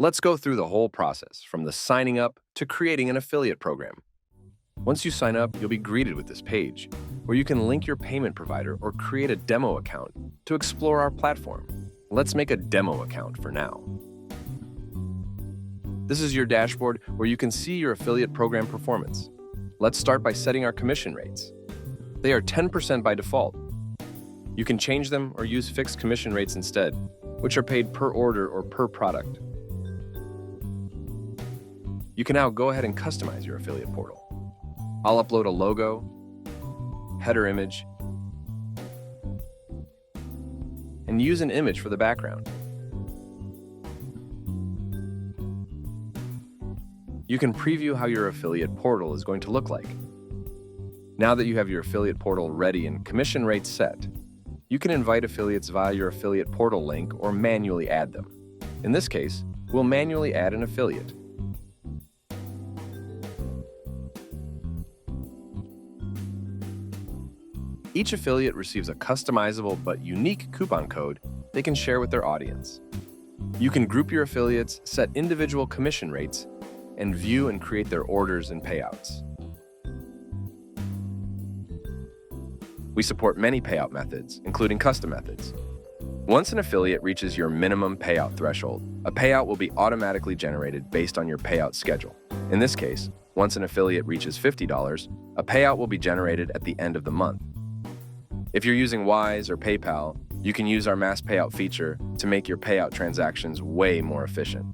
Let's go through the whole process, from the signing up to creating an affiliate program. Once you sign up, you'll be greeted with this page, where you can link your payment provider or create a demo account to explore our platform. Let's make a demo account for now. This is your dashboard where you can see your affiliate program performance. Let's start by setting our commission rates. They are 10% by default. You can change them or use fixed commission rates instead, which are paid per order or per product. You can now go ahead and customize your affiliate portal. I'll upload a logo, header image, and use an image for the background. You can preview how your affiliate portal is going to look like. Now that you have your affiliate portal ready and commission rates set, you can invite affiliates via your affiliate portal link or manually add them. In this case, we'll manually add an affiliate. Each affiliate receives a customizable but unique coupon code they can share with their audience. You can group your affiliates, set individual commission rates, and view and create their orders and payouts. We support many payout methods, including custom methods. Once an affiliate reaches your minimum payout threshold, a payout will be automatically generated based on your payout schedule. In this case, once an affiliate reaches $50, a payout will be generated at the end of the month. If you're using Wise or PayPal, you can use our mass payout feature to make your payout transactions way more efficient.